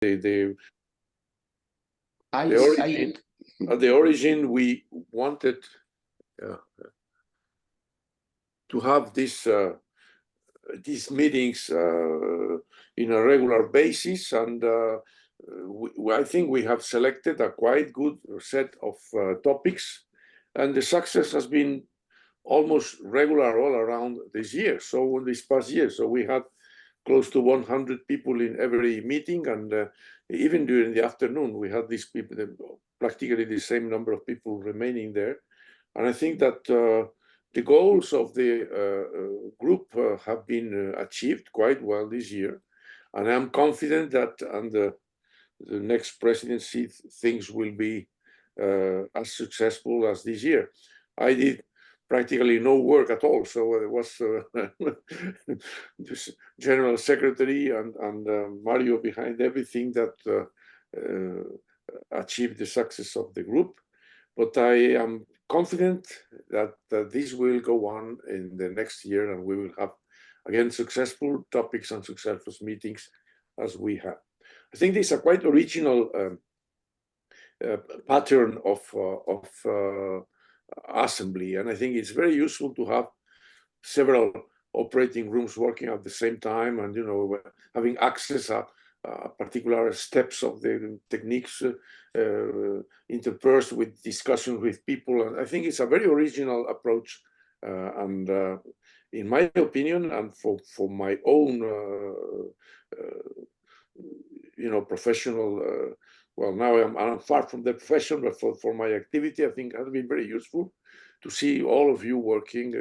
the origin, we wanted to have these meetings in a regular basis, and I think we have selected a quite good set of topics, and the success has been almost regular all around this year. So this past year, so we had close to 100 people in every meeting, and even during the afternoon, we had these people, practically the same number of people remaining there. And I think that the goals of the group have been achieved quite well this year. And I'm confident that under the next presidency, things will be as successful as this year. I did practically no work at all, so it was just general secretary and Mario behind everything that achieved the success of the group. But I am confident that this will go on in the next year, and we will have again successful topics and successful meetings as we have. I think this is a quite original pattern of assembly, and I think it's very useful to have several operating rooms working at the same time, and having access to particular steps of the techniques interspersed with discussion with people. And I think it's a very original approach, and in my opinion, and for my own professional well, now I'm far from the profession, but for my activity, I think it has been very useful to see all of you working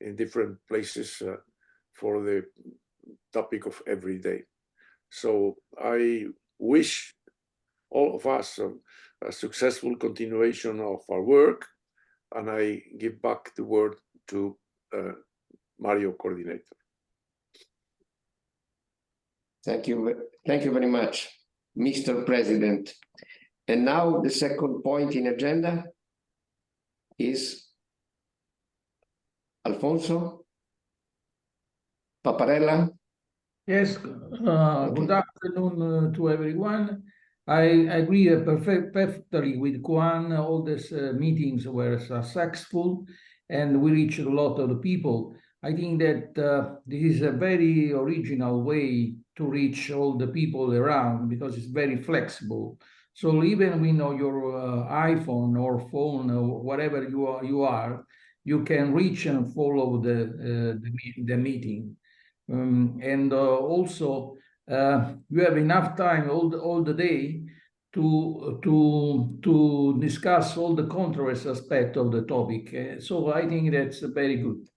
in different places for the topic of every day. So I wish all of us a successful continuation of our work, and I give back the word to Mario, coordinator. Thank you very much, Mr. President. And now the second point in agenda is Alfonso Paparella. Yes, good afternoon to everyone. I agree perfectly with Juan. All these meetings were successful, and we reached a lot of the people. I think that this is a very original way to reach all the people around, because it's very flexible. So even when your iPhone or phone or whatever you are, you can reach and follow the meeting. And also you have enough time all the day to discuss all the controversial aspect of the topic. So I think that's very good.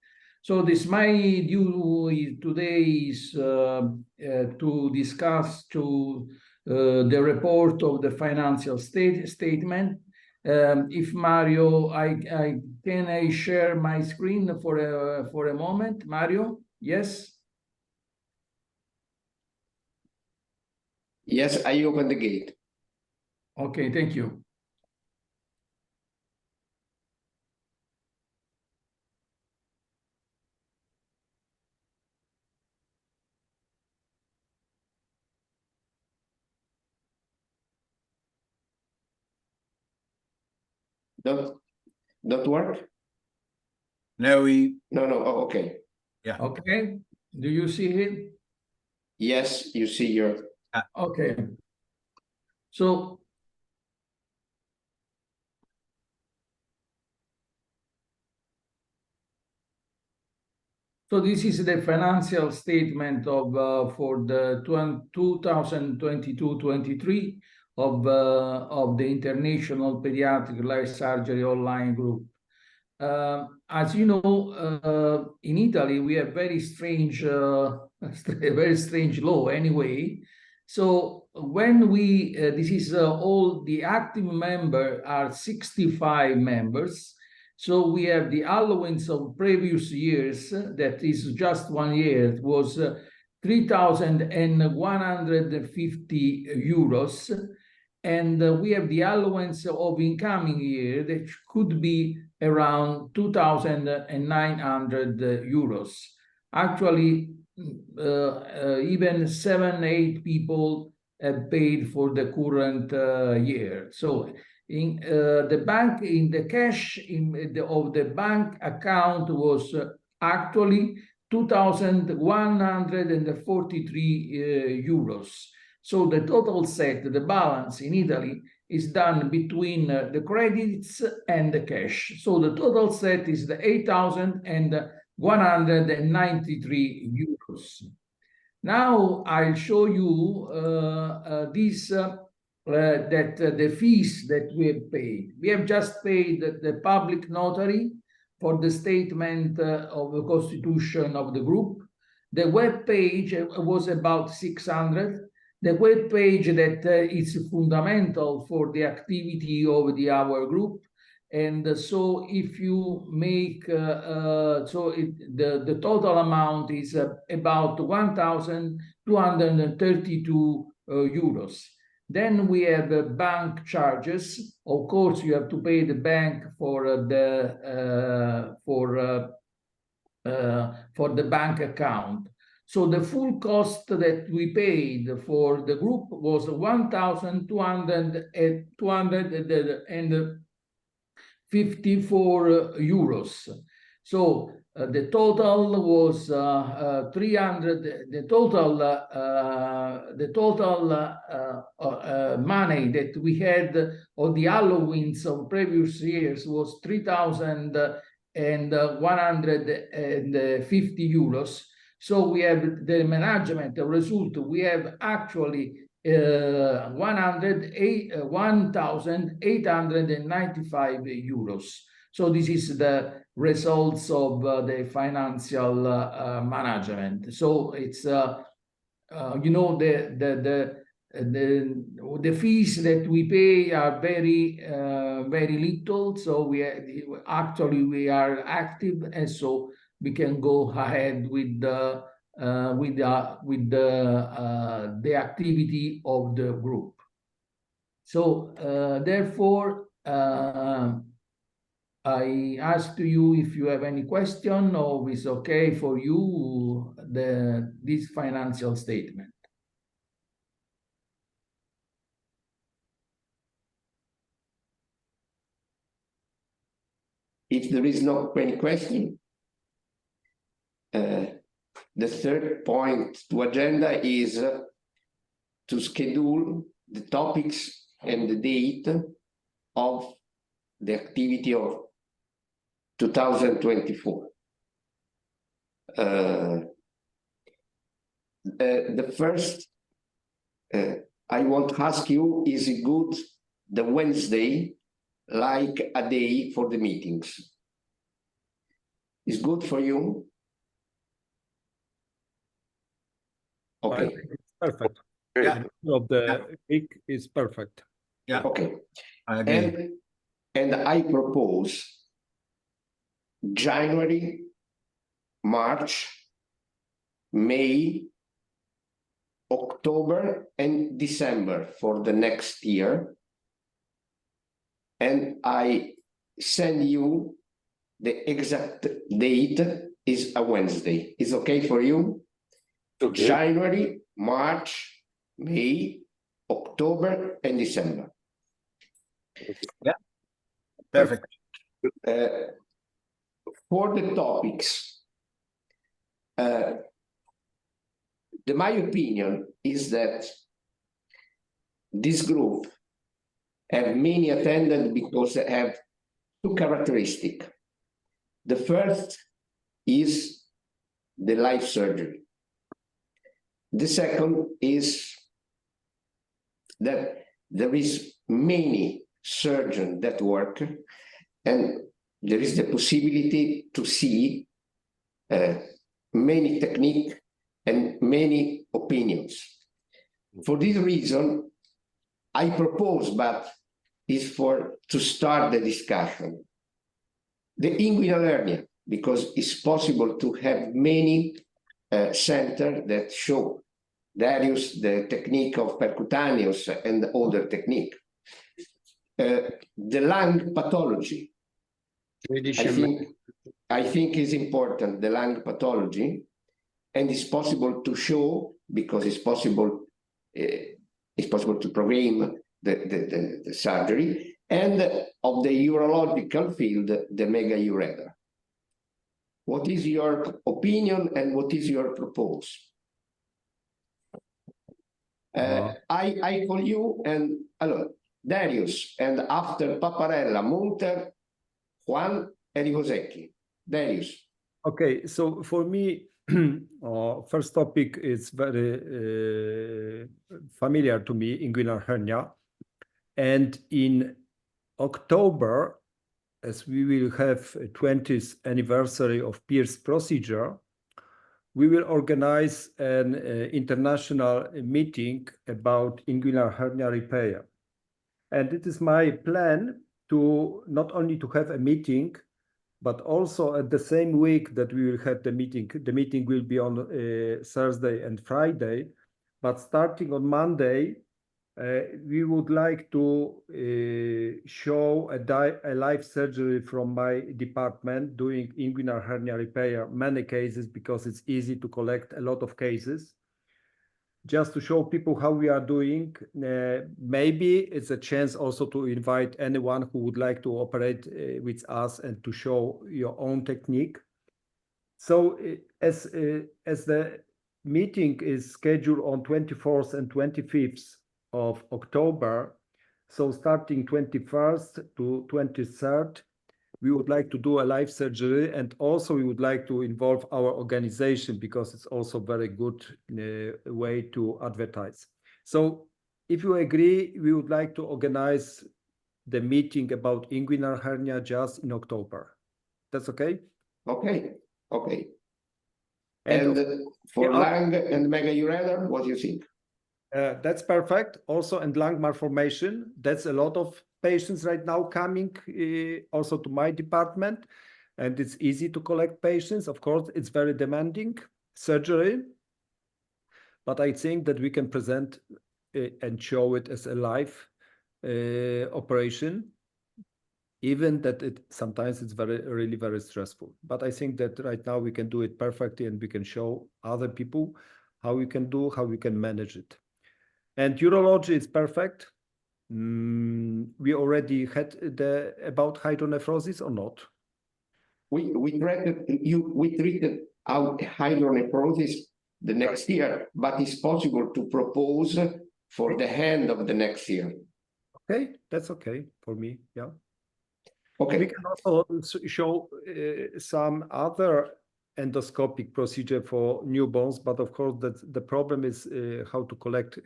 So this my due today is to discuss the report of the financial statement. If Mario, can I share my screen for a moment, Mario? Yes. Yes, I open the gate. Okay, thank you. Don't work? No, No. Oh, okay. Yeah. Okay. Do you see it? Yes, you see your. Okay. So this is the financial statement of for the 2022-23 of the International Pediatric Life Surgery Online Group. As you know, in Italy we have very strange law anyway. So when we this is all the active members are 65 members. So we have the allowance of previous years, that is just 1 year, it was 3,150 euros. And we have the allowance of incoming year that could be around 2,900 euros. Actually, even 7-8 people paid for the current year. So in the bank, in the cash of the bank account was actually 2,143 euros. So the total set, the balance in Italy, is done between the credits and the cash. So the total set is the 8,193 euros. Now I'll show you the fees that we have paid. We have just paid the public notary for the statement of the constitution of the group. The web page was about 600. The web page that is fundamental for the activity of our group. And so if you make, the total amount is about 1,232 euros. Then we have bank charges. Of course, you have to pay the bank for the bank account. So the full cost that we paid for the group was 1,254 euros. So the total was 300. The total money that we had on the allowance of previous years was 3,150 euros. So we have the management result. We have actually 1,895 euros. So this is the results of the financial management. So it's you know, the fees that we pay are very little. So we are active, and so we can go ahead with the activity of the group. So therefore, I ask you if you have any question, or it's okay for you this financial statement. If there is no any question, the third point to agenda is to schedule the topics and the date of the activity of 2024. The first I want to ask you, is it good the Wednesday like a day for the meetings? Is good for you? Okay. It's perfect. Yeah. The middle of the week is perfect. Yeah, Okay. I agree. And I propose January, March, May, October, and December for the next year. And I send you the exact date is a Wednesday. Is okay for you? Okay. January, March, May, October, and December. Perfect. For the topics, my opinion is that this group have many attendants because they have two characteristics. The first is the life surgery. The second is that there is many surgeons that work, and there is the possibility to see many techniques and many opinions. For this reason, I propose, but is to start the discussion. The inguinal hernia, because it's possible to have many centers that show the technique of percutaneous and other technique. The lung pathology, I think is important, the lung pathology, and it's possible to show, because it's possible, it's it's possible to program the surgery, and of the urological field, the mega-ureter. What is your opinion and what is your proposal? I call you and Darius, and after Paparella, Munter, Juan, and Josecki. Darius. Okay, so for me, first topic is very familiar to me, inguinal hernia. And in October, as we will have a 20th anniversary of Pierce procedure, we will organize an international meeting about inguinal hernia repair. And it is my plan to not only to have a meeting, but also at the same week that we will have the meeting will be on Thursday and Friday, but starting on Monday, we would like to show a live surgery from my department doing inguinal hernia repair, many cases, because it's easy to collect a lot of cases. Just to show people how we are doing. Maybe it's a chance also to invite anyone who would like to operate with us and to show your own technique. So as the meeting is scheduled on 24th and 25th of October, so starting 21st to 23rd, we would like to do a live surgery, and also we would like to involve our organization because it's also very good way to advertise. So if you agree, we would like to organize the meeting about inguinal hernia just in October. That's okay? Okay. And for lung and mega-ureter, what do you think? That's perfect. Also, and lung malformation, that's a lot of patients right now coming also to my department, and it's easy to collect patients. Of course, it's very demanding surgery, but I think that we can present and show it as a live operation, even that sometimes it's really very stressful. But I think that right now we can do it perfectly, and we can show other people how we can manage it. And urology is perfect. We already had about hydronephrosis or not? We treated our hydronephrosis the next year, but it's possible to propose for the end of the next year. Okay, that's okay for me. Yeah. Okay. We can also show some other endoscopic procedure for newborns, but of course that the problem is how to collect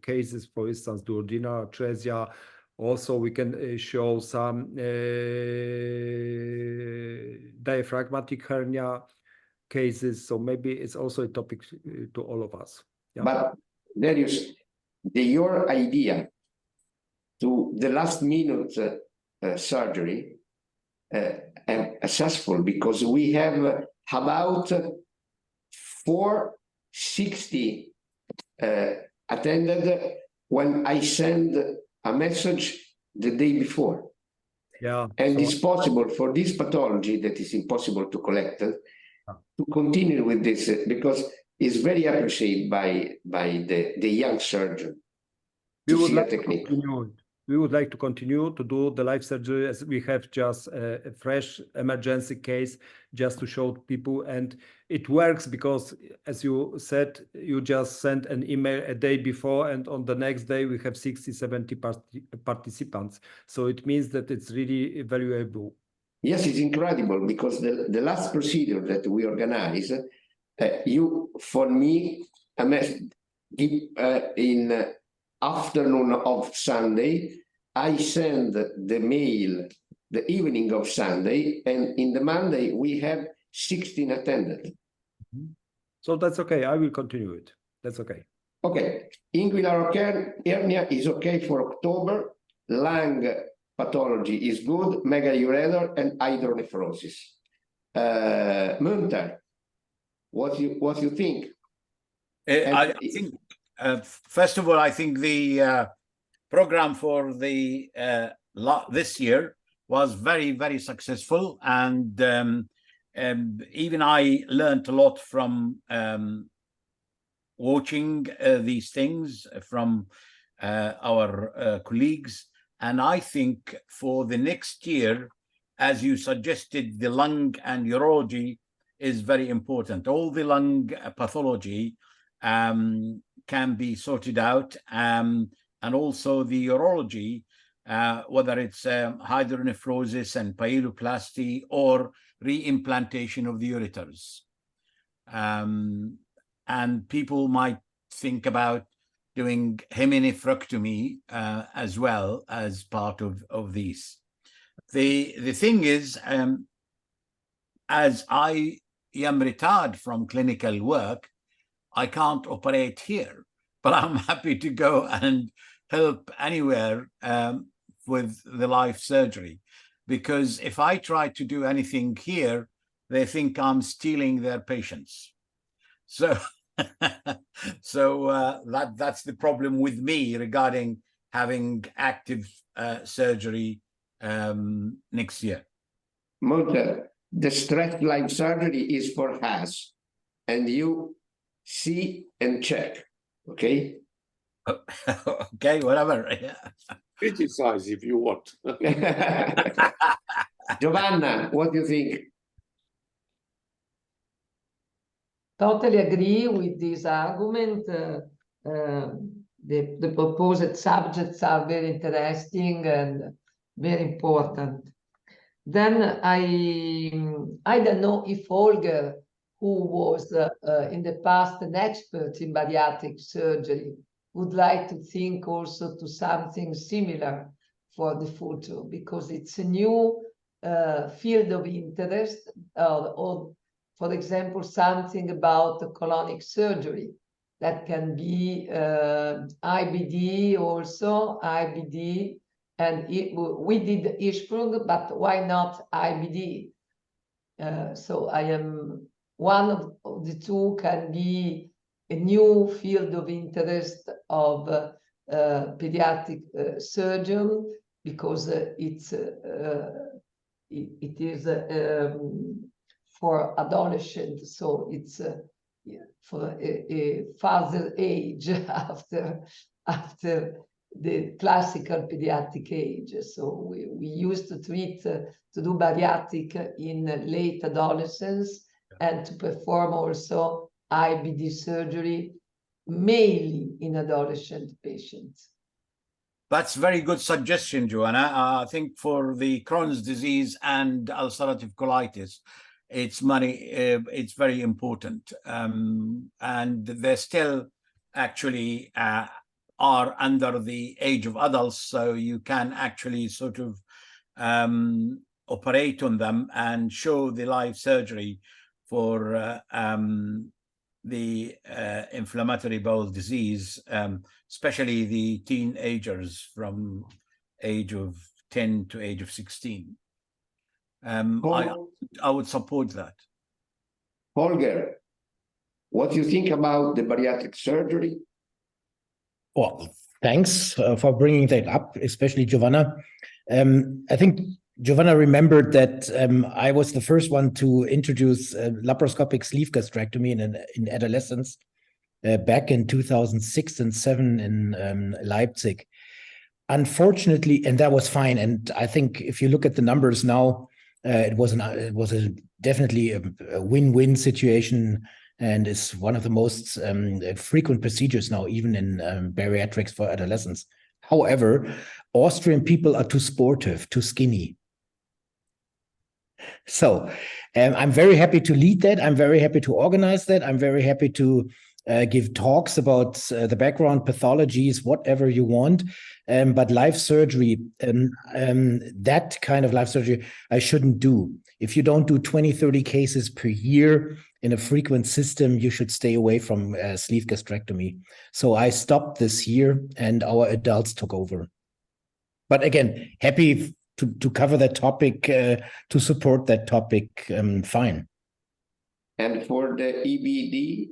cases, for instance, duodenal atresia. Also, we can show some diaphragmatic hernia cases. So maybe it's also a topic to all of us. Yeah. But Darius, your idea to the last minute surgery successful, because we have about 460 attended when I send a message the day before. Yeah. And so it's possible for this pathology that is impossible to collect to continue with this because it's very appreciated by the young surgeon to see a technique. We would like to continue to do the live surgery as we have just a fresh emergency case just to show people, and it works because, as you said, you just sent an email a day before and on the next day we have 60-70 participants. So it means that it's really valuable. Yes, it's incredible because the last procedure that we organized, for me, in afternoon of Sunday, I send the mail the evening of Sunday, and in the Monday we have 16 attended. So that's okay. I will continue it. That's okay. Okay. Inguinal hernia is okay for October. Lung pathology is good. Mega-ureter and hydronephrosis. Munter, what you think? I think, first of all, I think the program for the this year was very, very successful, and even I learned a lot from watching these things, from our colleagues. And I think for the next year, as you suggested, the lung and urology is very important. All the lung pathology can be sorted out, and also the urology, whether it's hydronephrosis and pyeloplasty or reimplantation of the ureters. And people might think about doing heminephrectomy as well as part of these. The thing is, as I am retired from clinical work, I can't operate here, but I'm happy to go and help anywhere with the life surgery, because if I try to do anything here, they think I'm stealing their patients. So, that's the problem with me regarding having active surgery next year. Monte, the stress life surgery is for us, and you see and check, okay? Okay, whatever. Criticize if you want. Giovanna, what do you think? Totally agree with this argument. The proposed subjects are very interesting and very important. Then I don't know if Holger, who was in the past an expert in bariatric surgery, would like to think also to something similar for the future, because it's a new field of interest, or for example, something about the colonic surgery that can be IBD also, IBD, and we did Hirschsprung, but why not IBD? So I am one of the two can be a new field of interest of pediatric surgeon, because it is for adolescents, so it's for a further age after the classical pediatric age. So we used to treat, to do bariatric in late adolescence, and to perform also IBD surgery, mainly in adolescent patients. That's very good suggestion, Joanna. I think for the Crohn's disease and ulcerative colitis, it's very important. And they're still actually are under the age of adults, so you can actually sort of operate on them and show the live surgery for the inflammatory bowel disease, especially the teenagers from age of 10 to age of 16. I would support that. Holger, what do you think about the bariatric surgery? Well, thanks for bringing that up, especially Giovanna. I think Giovanna remembered that I was the first one to introduce laparoscopic sleeve gastrectomy in adolescents back in 2006 and 2007 in Leipzig. Unfortunately, and that was fine. And I think if you look at the numbers now, it was definitely a win-win situation, and is one of the most frequent procedures now, even in bariatrics for adolescents. However, Austrian people are too sportive, too skinny. So I'm very happy to lead that. I'm very happy to organize that. I'm very happy to give talks about the background pathologies, whatever you want. But live surgery, that kind of live surgery, I shouldn't do. If you don't do 20, 30 cases per year in a frequent system, you should stay away from sleeve gastrectomy. So I stopped this year, and our adults took over. But again, happy to cover that topic, to support that topic, fine. And for the EBD,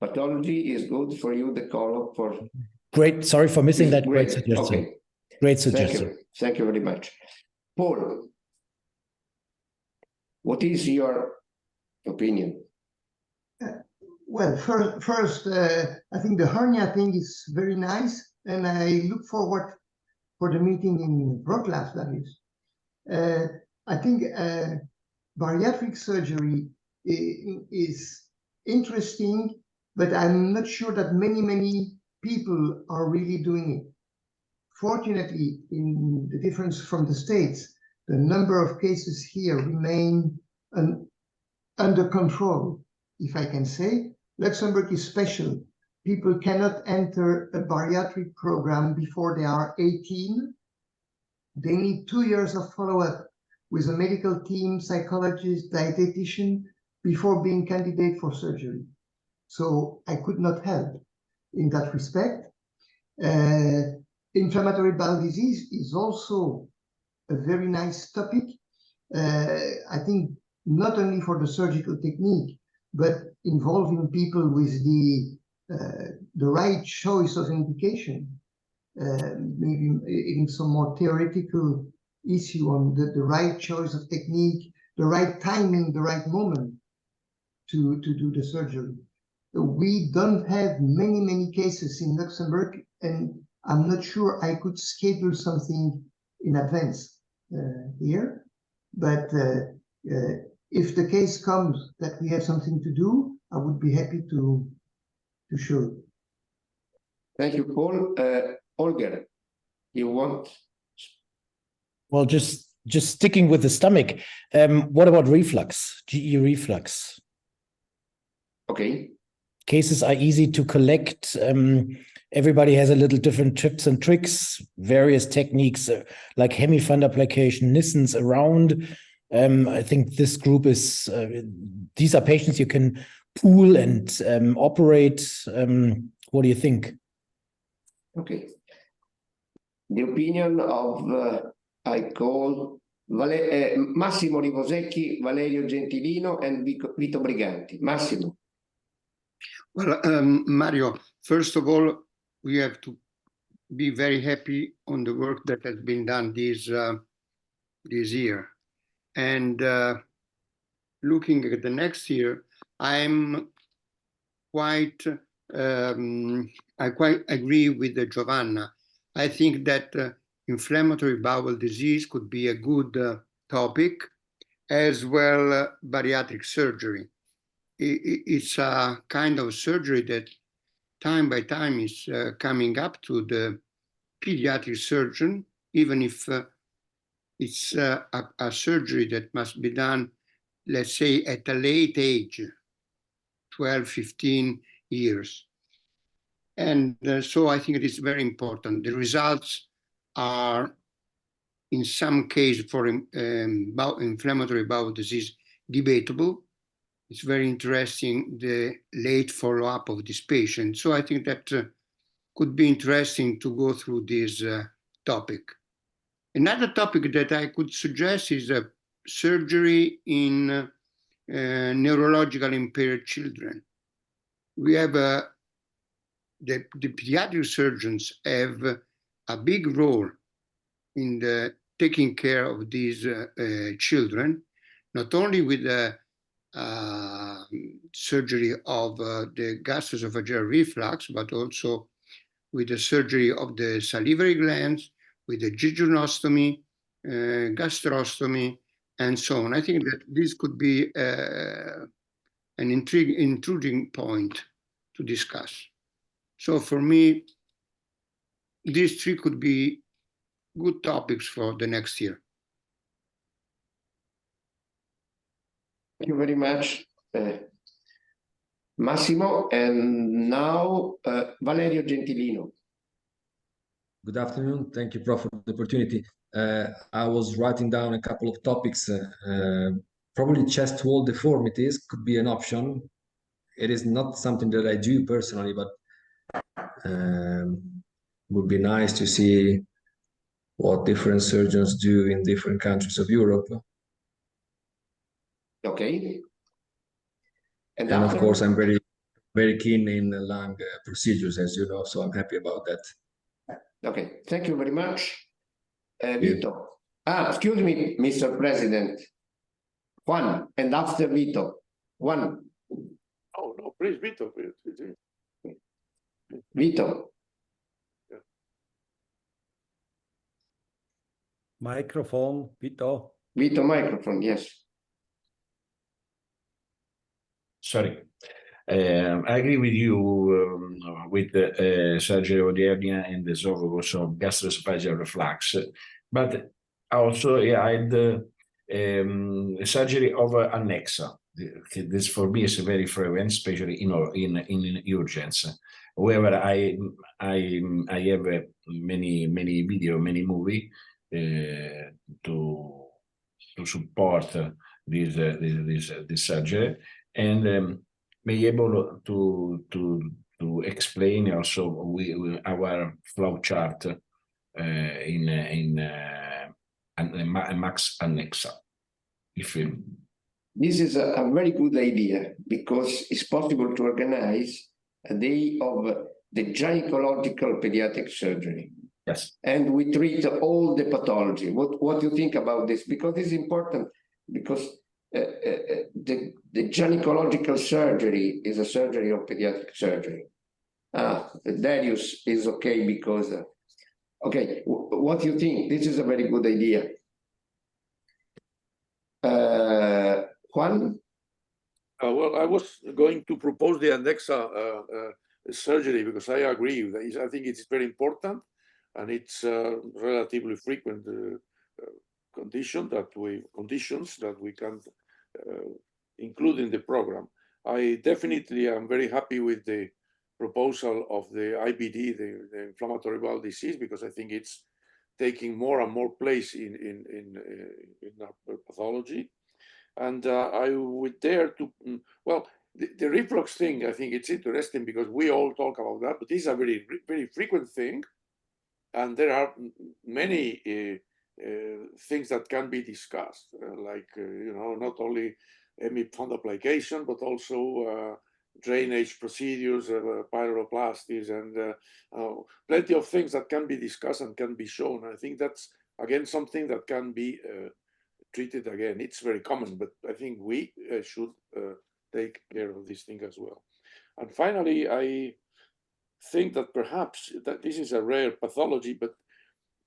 pathology is good for you, the column for... Great, sorry for missing that. Great suggestion. Okay. Great suggestion. Thank you very much. Paul, what is your opinion? Well, first, I think the hernia thing is very nice. and I look forward for the meeting in Wrocław, that is. I think bariatric surgery is interesting, but I'm not sure that many people are really doing it. Fortunately, in the difference from the States, the number of cases here remain under control, if I can say. Luxembourg is special. People cannot enter a bariatric program before they are 18. They need 2 years of follow-up with a medical team, psychologist, dietitian, before being candidate for surgery. So I could not help in that respect. Inflammatory bowel disease is also a very nice topic. I think not only for the surgical technique, but involving people with the right choice of indication, maybe even some more theoretical issue on the right choice of technique, the right timing, the right moment to do the surgery. We don't have many cases in Luxembourg, and I'm not sure I could schedule something in advance here. But if the case comes that we have something to do, I would be happy to show it. Thank you, Paul. Olga, you want? Well, just sticking with the stomach, what about reflux, GE reflux? Okay. Cases are easy to collect. Everybody has a little different tips and tricks, various techniques like hemifundoplication, Nissen's around. I think this group is, these are patients you can pool and operate. What do you think? Okay. The opinion of, I call Massimo Rivosecchi, Valerio Gentilino, and Vito Briganti. Massimo. Well, Mario, first of all, we have to be very happy on the work that has been done this year. And looking at the next year, I quite agree with Giovanna. I think that inflammatory bowel disease could be a good topic, as well bariatric surgery. It's a kind of surgery that time by time is coming up to the pediatric surgeon, even if it's a surgery that must be done, let's say, at a late age, 12, 15 years. And so I think it is very important. The results are, in some cases, for inflammatory bowel disease, debatable. It's very interesting, the late follow-up of this patient. So I think that could be interesting to go through this topic. Another topic that I could suggest is surgery in neurological impaired children. We have the pediatric surgeons have a big role in taking care of these children, not only with the surgery of the gastroesophageal reflux, but also with the surgery of the salivary glands, with the jejunostomy, gastrostomy, and so on. I think that this could be an intriguing point to discuss. So for me, these three could be good topics for the next year. Thank you very much, Massimo. And now, Valerio Gentilino. Good afternoon. Thank you, Prof, for the opportunity. I was writing down a couple of topics. Probably chest wall deformities could be an option. It is not something that I do personally, but would be nice to see what different surgeons do in different countries of Europe. Okay. And of course, I'm very keen in lung procedures, as you know, so I'm happy about that. Okay, thank you very much. Vito. Excuse me, Mr. President. Juan, and after Vito. Juan. Oh, no, please, Vito. Vito. Microphone, Vito. Vito, microphone, yes. Sorry. I agree with you with the surgery of the hernia and the esophagus of gastroesophageal reflux, but also I had surgery of annexa. This for me is very frequent, especially in urgence. However, I have many video, many movie to support this surgery, and be able to explain also our flow chart in Max Annexa. This is a very good idea because it's possible to organize a day of the gynecological pediatric surgery. Yes. And we treat all the pathology. What do you think about this? Because it's important, because the gynecological surgery is a surgery of pediatric surgery. Darius is okay because, okay, what do you think? This is a very good idea. Juan? Well, I was going to propose the annexa surgery because I agree. I think it's very important, and it's relatively frequent conditions that we can include in the program. I definitely am very happy with the proposal of the IBD, the inflammatory bowel disease, because I think it's taking more and more place in our pathology. And I would dare to, well, the reflux thing, I think it's interesting because we all talk about that, but this is a very, very frequent thing. And there are many things that can be discussed, like, not only EMIP fundoplication, but also drainage procedures, pyroplasties, and plenty of things that can be discussed and can be shown. I think that's, again, something that can be treated again. It's very common, but I think we should take care of this thing as well. And finally, I think that perhaps that this is a rare pathology, but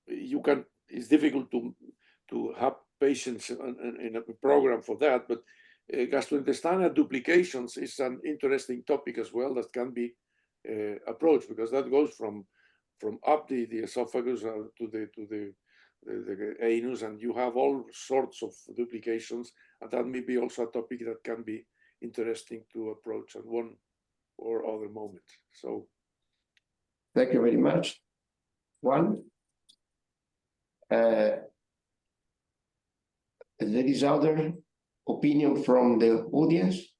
it's difficult to have patients in a program for that. But gastrointestinal duplications is an interesting topic as well that can be approached, because that goes from up the esophagus to the anus, and you have all sorts of duplications, and that may be also a topic that can be interesting to approach at one or other moment. So thank you very much. Juan? There is other opinion from the audience?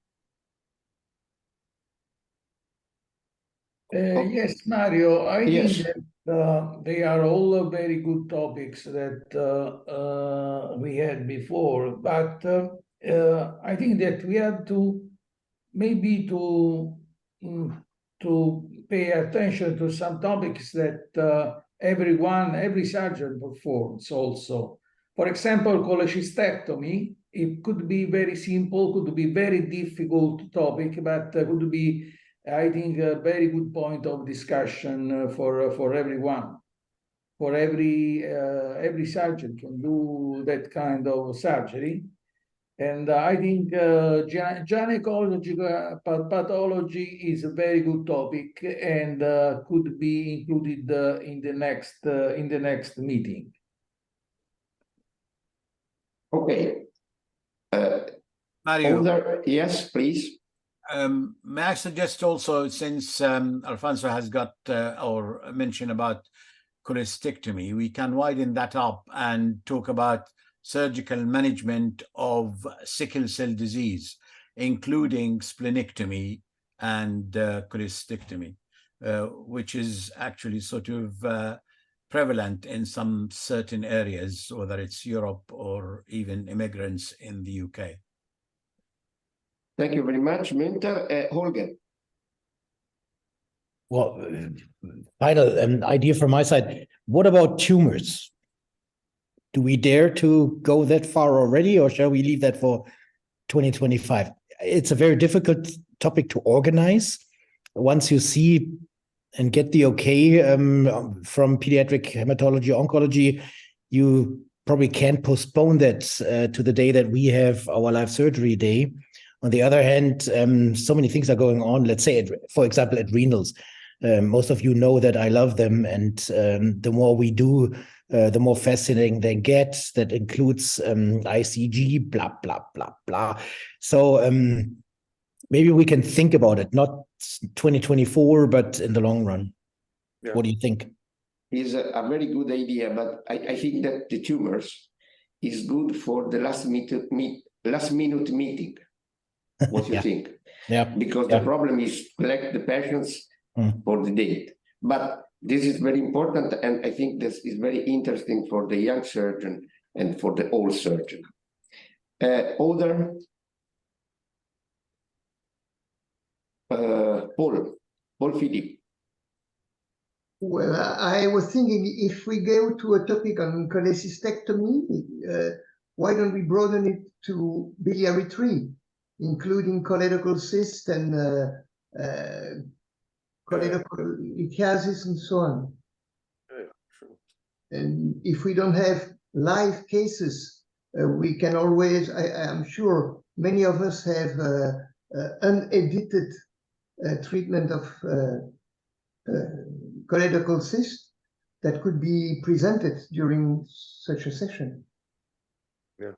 Yes, Mario, I Yes. think that they are all very good topics that we had before, but I think that we have to maybe to pay attention to some topics that every surgeon performs also. For example, cholecystectomy, it could be very simple, could be very difficult topic, but could be, I think, a very good point of discussion for everyone. For every surgeon can do that kind of surgery. And I think gynecological pathology is a very good topic and could be included in the next meeting. Okay. Mario, yes, please. may I suggest also, since Alfonso has got or mentioned about cholecystectomy, we can widen that up and talk about surgical management of sickle cell disease, including splenectomy and cholecystectomy, which is actually sort of prevalent in some certain areas, whether it's Europe or even immigrants in the UK. Thank you very much, Minter. Holger. Well, final idea from my side. What about tumors? Do we dare to go that far already, or shall we leave that for 2025? It's a very difficult topic to organize. Once you see and get the okay from pediatric hematology oncology, you probably can't postpone that to the day that we have our live surgery day. On the other hand, so many things are going on. Let's say, for example, at renals. Most of you know that I love them, and the more we do, the more fascinating they get. That includes ICG, blah, blah, blah, blah. So maybe we can think about it, not 2024, but in the long run. Yeah. What do you think? Is a very good idea, but I think that the tumors is good for the last minute meeting. What do you think? Yeah. Because the problem is collect the patients for the date. But this is very important, and I think this is very interesting for the young surgeon and for the old surgeon. Paul Philippe. Well, I was thinking if we go to a topic on cholecystectomy, why don't we broaden it to biliary tree, including choledochal cyst and choledochal lithiasis and so on. And if we don't have live cases, we can always, I'm sure many of us have unedited treatment of choledochal cyst that could be presented during such a session. Yeah.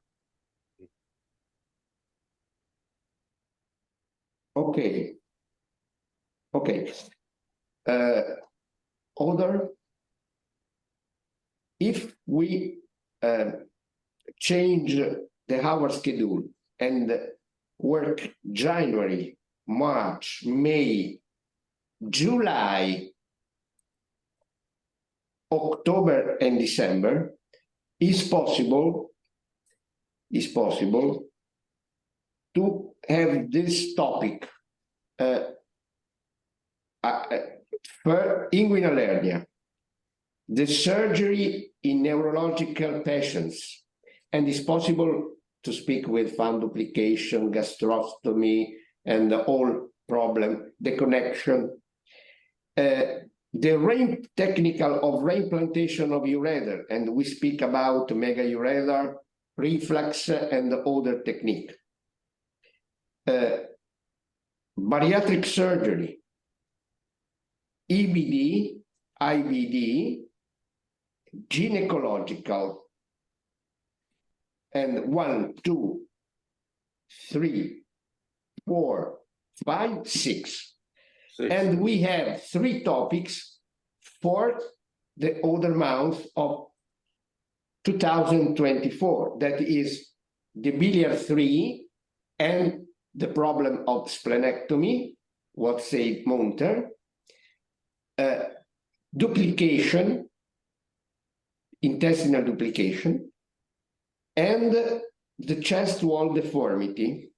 Okay. Other, if we change the hour schedule and work January, March, May, July, October, and December, is possible to have this topic for inguinal hernia, the surgery in neurological patients, and it's possible to speak with fund duplication, gastrostomy, and the whole problem, the connection. The technical of reimplantation of ureter, and we speak about mega ureter, reflux, and the other technique. Bariatric surgery, EBD, IBD, gynecological, and 1, 2, 3, 4, 5, 6. And we have 3 topics for the other month of 2024. That is the biliary 3 and the problem of splenectomy, what said Monter, duplication, intestinal duplication, and the chest wall deformity.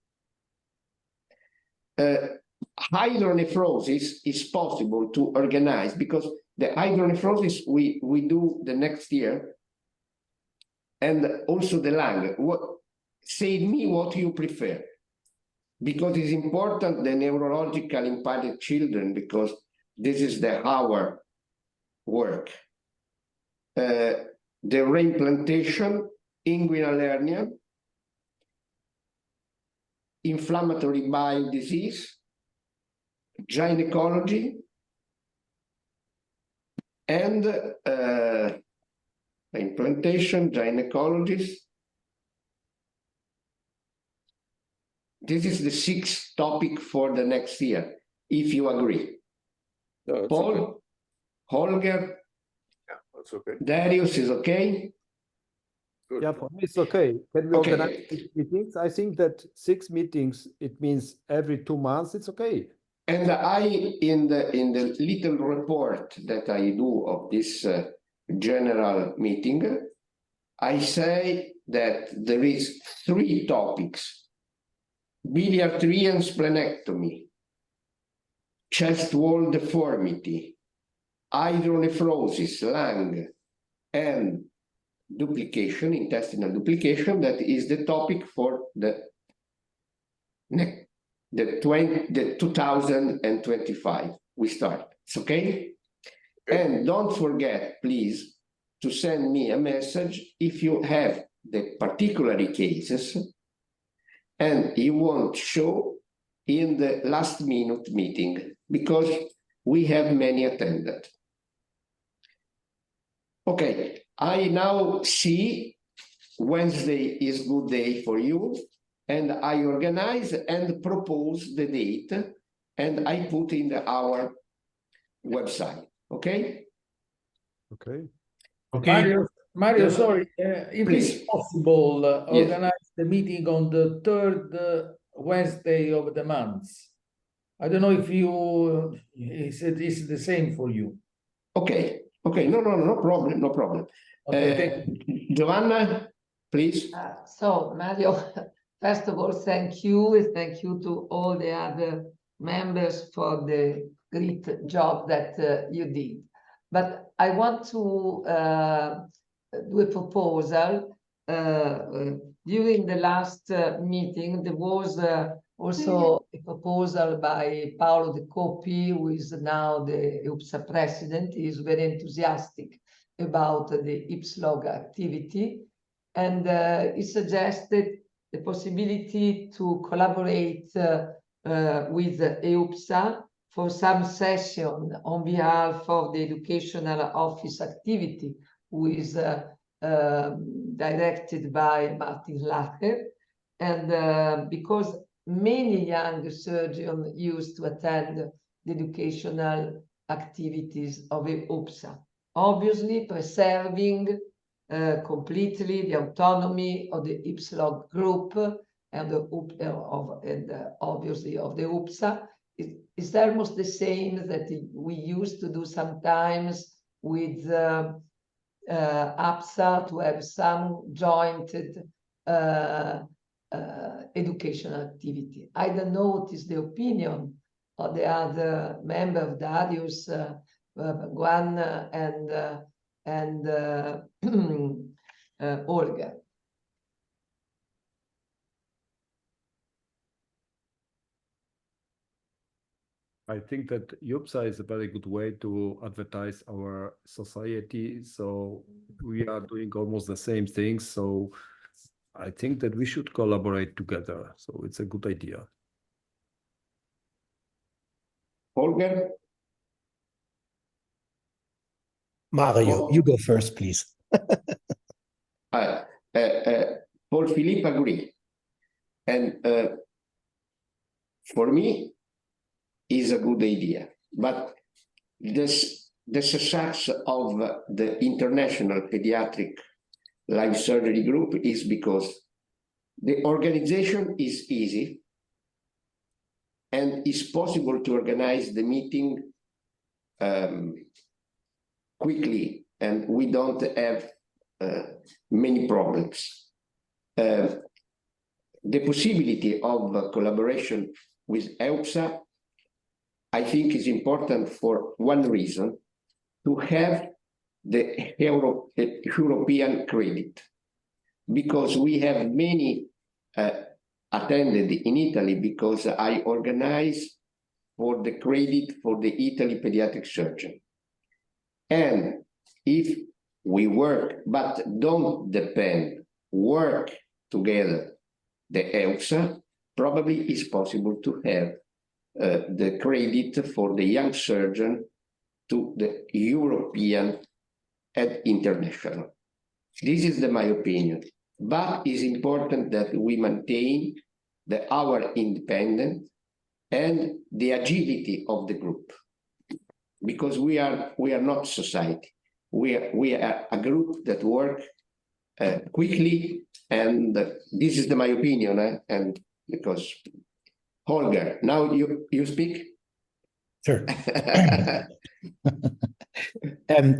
Hydronephrosis is possible to organize because the hydronephrosis we do the next year, and also the lung. Say me what you prefer, because it's important the neurological impaired children, because this is our work. The reimplantation, inguinal hernia, inflammatory bowel disease, gynecology, and implantation, gynecologist. This is the 6th topic for the next year, if you agree. No, Paul, okay. Holger, Yeah, that's okay. Darius is okay? Good. Yeah, for me it's okay. Can we organize 6 meetings? I think that 6 meetings, it means every 2 months, it's okay. And I, in the little report that I do of this general meeting, I say that there is 3 topics: biliary tree and splenectomy, chest wall deformity, hydronephrosis, lung, and duplication, intestinal duplication. That is the topic for the 2025. We start. It's okay? And don't forget, please, to send me a message if you have the particular cases and you want to show in the last minute meeting, because we have many attended. Okay, I now see Wednesday is good day for you, and I organize and propose the date, and I put in our website. Okay. Okay. Okay. Mario, Yeah. sorry, if Please. it's possible, Yes. organize the meeting on the third Wednesday of the month. I don't know if you, it's the same for you. Okay. Okay. No problem. No problem. Okay, Giovanna, please. So Mario, first of all, thank you, and thank you to all the other members for the great job that you did. But I want to do a proposal. During the last meeting, there was also a proposal by Paolo De Coppi, who is now the EUPSA president. He is very enthusiastic about the IPLSOG activity. And he suggested the possibility to collaborate with EUPSA for some session on behalf of the educational office activity, who is directed by Martin Lacher. And because many young surgeons used to attend the educational activities of EUPSA, obviously preserving completely the autonomy of the IPLSOG group and obviously of the UPSA. It's almost the same that we used to do sometimes with APSA, to have some jointed educational activity. I don't know what is the opinion of the other member of Darius, Guan, and Olga. I think that IPLSA is a very good way to advertise our society. So we are doing almost the same things. So I think that we should collaborate together. So it's a good idea. Olga? Mario, you go first, please. Paul Philippe agree. And for me, is a good idea. But the success of the International Pediatric Life Surgery Group is because the organization is easy and it's possible to organize the meeting quickly, and we don't have many problems. The possibility of collaboration with EUPSA, I think, is important for one reason: to have the European credit, because we have many attended in Italy, because I organize for the credit for the Italy pediatric surgeon. And if we work, but don't depend, work together, the EUPSA, probably is possible to have the credit for the young surgeon to the European and international. This is my opinion. But it's important that we maintain our independence and the agility of the group, because we are not society. We are a group that work quickly, and this is my opinion. And because Holger, now you speak. Sure.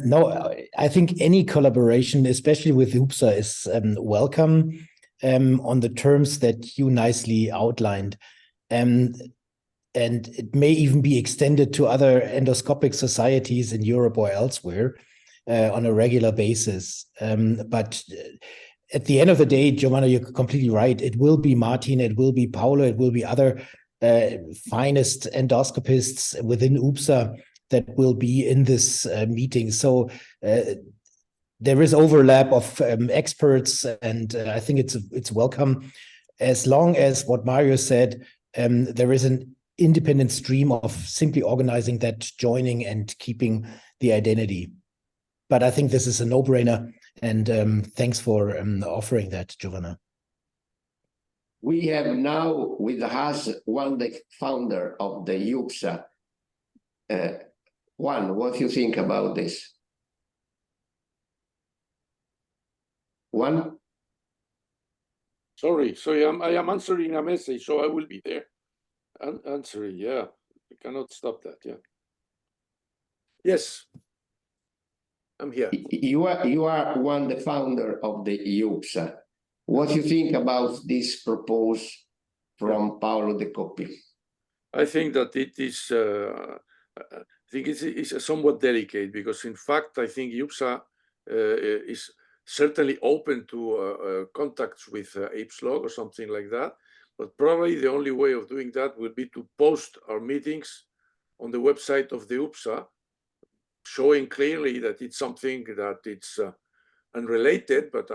No, I think any collaboration, especially with UPSA, is welcome on the terms that you nicely outlined. And it may even be extended to other endoscopic societies in Europe or elsewhere on a regular basis. But at the end of the day, Giovanna, you're completely right. It will be Martin, it will be Paolo, it will be other finest endoscopists within UPSA that will be in this meeting. So there is overlap of experts, and I think it's welcome, as long as what Mario said, there is an independent stream of simply organizing that, joining and keeping the identity. But I think this is a no-brainer, and thanks for offering that, Giovanna. We have now with us the founder of the IPLSOG. Juan, what do you think about this? Juan? Sorry, I am answering a message, so I will be there. Answering, yeah. I cannot stop that, yeah. Yes, I'm here. You are one the founder of the IPLSOG. What do you think about this proposal from Paolo De Coppi? I think that it is. I think it's somewhat delicate, because in fact I think IPLSOG is certainly open to contacts with IPLSOG or something like that. But probably the only way of doing that will be to post our meetings on the website of the IPLSOG, showing clearly that it's something that it's unrelated. But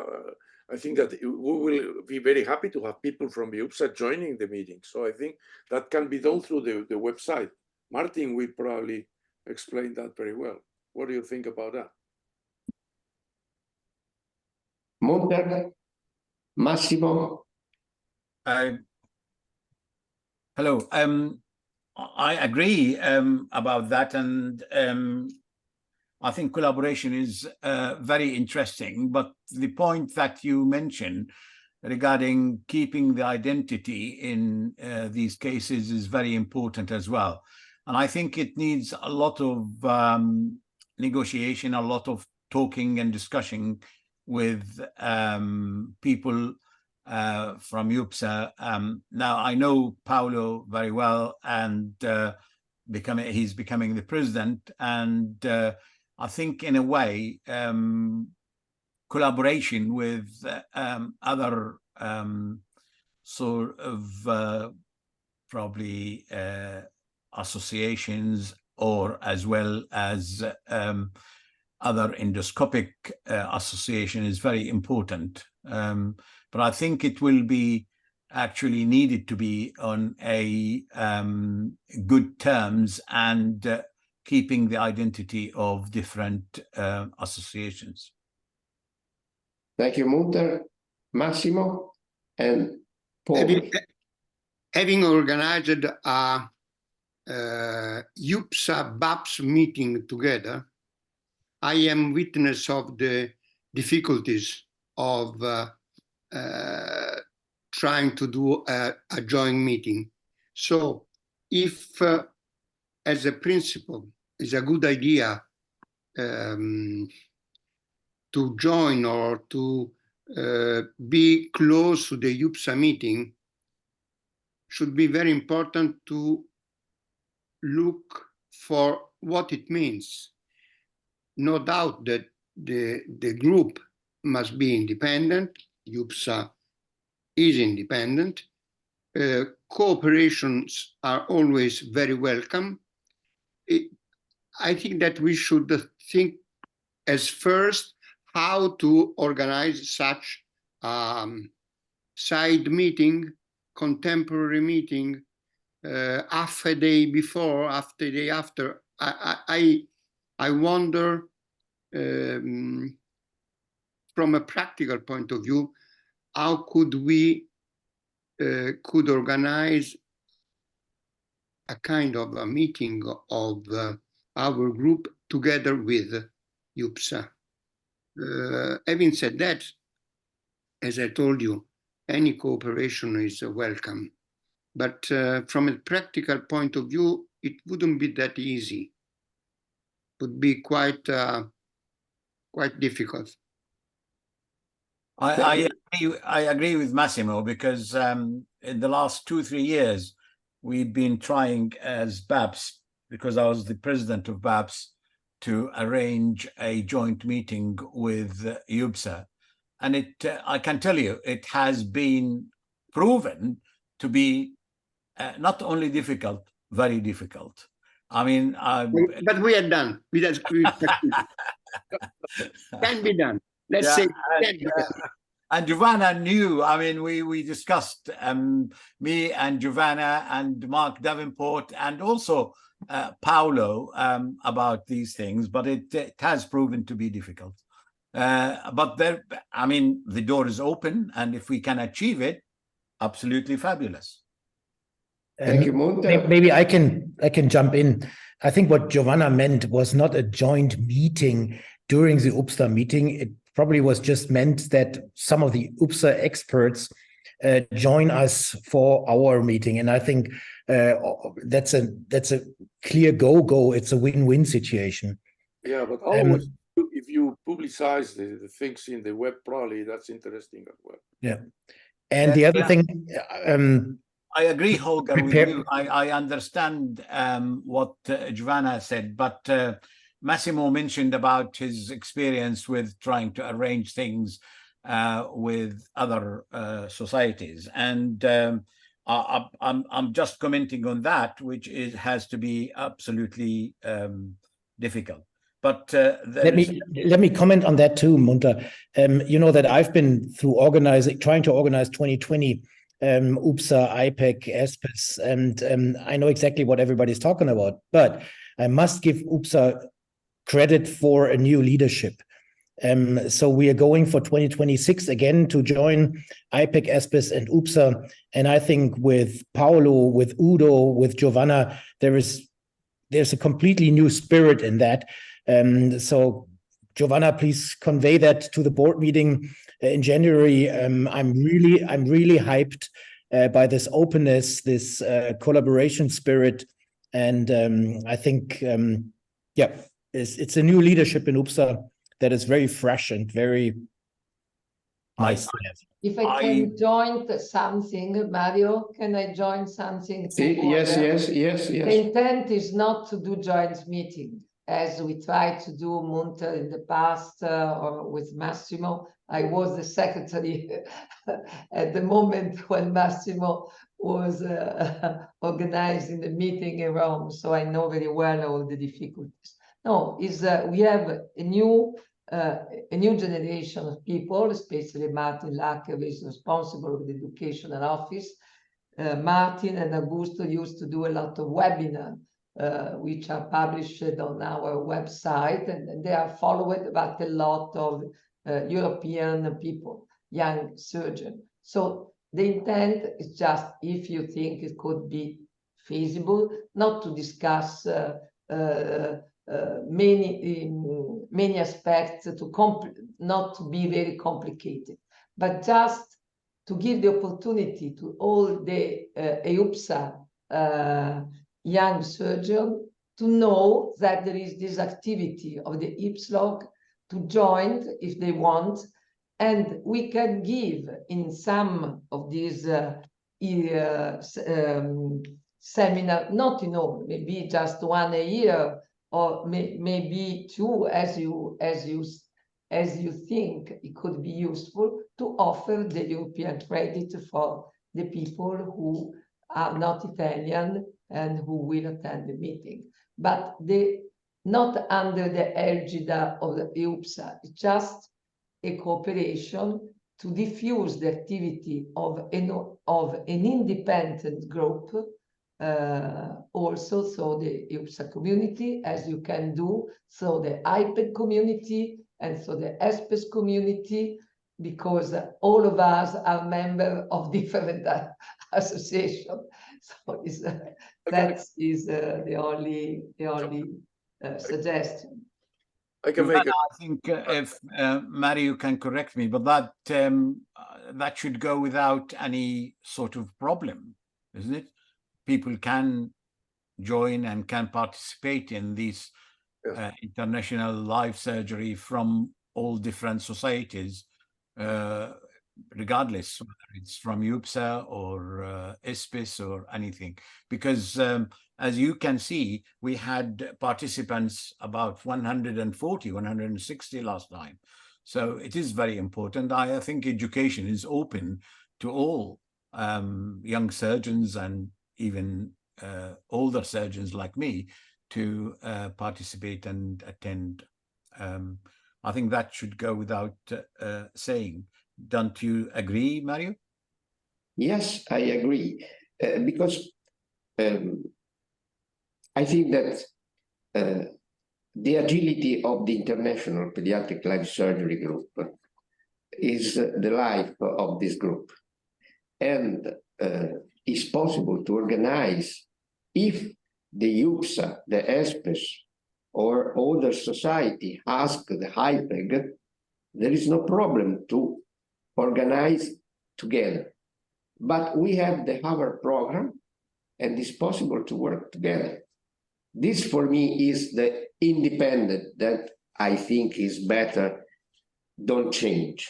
I think that we will be very happy to have people from the IPLSOG joining the meeting. So I think that can be done through the website. Martin will probably explain that very well. What do you think about that? Munter, Massimo? Hello. I agree about that, and I think collaboration is very interesting. But the point that you mentioned regarding keeping the identity in these cases is very important as well. And I think it needs a lot of negotiation, a lot of talking and discussion with people from IPLSOG. Now, I know Paolo very well, and he's becoming the president. And I think in a way, collaboration with other sort of probably associations, or as well as other endoscopic association is very important. But I think it will be actually needed to be on a good terms, and keeping the identity of different associations. Thank you, Munter. Massimo and Paul. Having organized a IPLSOG BAPS meeting together, I am witness of the difficulties of trying to do a joint meeting. So if as a principle is a good idea to join or to be close to the IPLSOG meeting, should be very important to look for what it means. No doubt that the group must be independent. IPLSOG is independent. Cooperations are always very welcome. I think that we should think as first how to organize such side meeting, contemporary meeting, half a day before, half a day after. I wonder, from a practical point of view, how could we could organize a kind of a meeting of our group together with IPLSOG. Having said that, as I told you, any cooperation is welcome. But from a practical point of view, it wouldn't be that easy. It would be quite difficult. I agree with Massimo, because in the last 2-3 years, we've been trying as BAPS, because I was the president of BAPS, to arrange a joint meeting with IPLSOG. And I can tell you, it has been proven to be not only difficult, very difficult. I mean, but we are done. Can be done. Let's say can be done. And Giovanna knew, I mean, we discussed, me and Giovanna and Mark Davenport and also Paolo about these things, but it has proven to be difficult. But there, I mean, the door is open, and if we can achieve it, absolutely fabulous. Thank you, Monte. Maybe I can jump in. I think what Giovanna meant was not a joint meeting during the UPSA meeting. It probably was just meant that some of the UPSA experts join us for our meeting, and I think that's a clear go. It's a win-win situation. Yeah, but always if you publicize the things in the web, probably that's interesting as well. Yeah, and the other thing. I agree, Holger, with you. I understand what Giovanna said, but Massimo mentioned about his experience with trying to arrange things with other societies, and I'm just commenting on that, which has to be absolutely difficult. But let me comment on that too, Munter. You know that I've been through trying to organize 2020. UPSA, IPEC, ESPIS, and I know exactly what everybody's talking about, but I must give UPSA credit for a new leadership. So we are going for 2026 again to join IPEC, ESPIS, and UPSA, and I think with Paolo, with Udo, with Giovanna, there's a completely new spirit in that. So Giovanna, please convey that to the board meeting in January. I'm really hyped by this openness, this collaboration spirit, and I think it's a new leadership in UPSA that is very fresh and very nice. If I can join something, Mario, can I join something? Yes. The intent is not to do joint meeting, as we tried to do Munter in the past or with Massimo. I was the secretary at the moment when Massimo was organizing the meeting in Rome, so I know very well all the difficulties. No, we have a new generation of people, especially Martin Lacker, who is responsible for the educational office. Martin and Augusto used to do a lot of webinars, which are published on our website, and they are followed by a lot of European people, young surgeons. So the intent is just, if you think it could be feasible, not to discuss many aspects, not to be very complicated, but just to give the opportunity to all the EUPSA young surgeon to know that there is this activity of the IPLSOG, to join if they want, and we can give in some of these seminar, not in all, maybe just one a year, or maybe two, as you think it could be useful, to offer the European credit for the people who are not Italian and who will attend the meeting. But not under the egida of the EUPSA, it's just a cooperation to diffuse the activity of an independent group, also, so the EUPSA community, as you can do, so the IPEC community, and so the ESPIS community, because all of us are members of different associations. So that is the only suggestion. I can make. I think if Mario can correct me, but that should go without any sort of problem, isn't it? People can join and can participate in these international live surgery from all different societies, regardless whether it's from UPSA or ESPIS or anything. Because as you can see, we had participants about 140, 160 last time. So it is very important. I think education is open to all young surgeons and even older surgeons like me to participate and attend. I think that should go without saying. Don't you agree, Mario? Yes, I agree, because I think that the agility of the International Pediatric Life Surgery Group is the life of this group. And it's possible to organize, if the IPLSOG, the ESPES, or other society ask the IPEG, there is no problem to organize together. But we have the our program, and it's possible to work together. This for me is the independent that I think is better, don't change.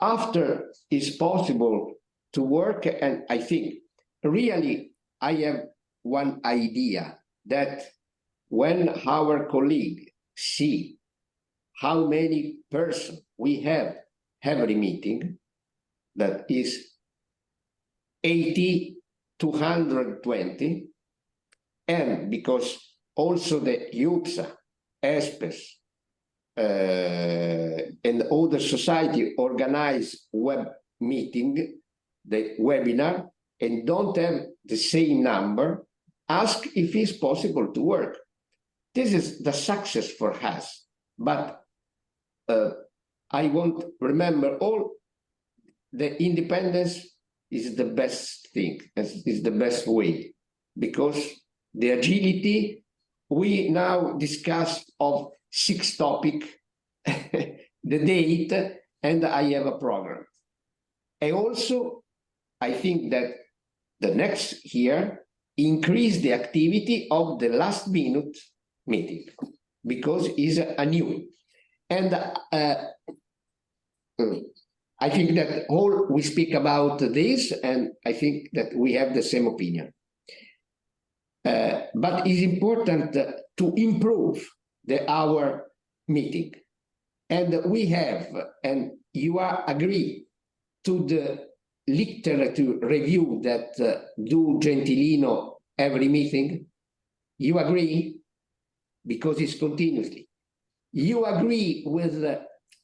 After it's possible to work, and I think really I have one idea that when our colleague see how many persons we have every meeting, that is 80 to 120, and because also the IPLSOG, ESPES, and other society organize web meeting, the webinar, and don't have the same number, ask if it's possible to work. This is the success for us. But I want to remember all the independence is the best thing, is the best way, because the agility, we now discuss of 6 topics, the date, and I have a program. And also, I think that the next year increase the activity of the last minute meeting, because it's a new. And I think that all we speak about this, and I think that we have the same opinion. But it's important to improve our meeting. And we have, and you are agree to the literature review that do Gentilino every meeting. You agree? Because it's continuously. You agree with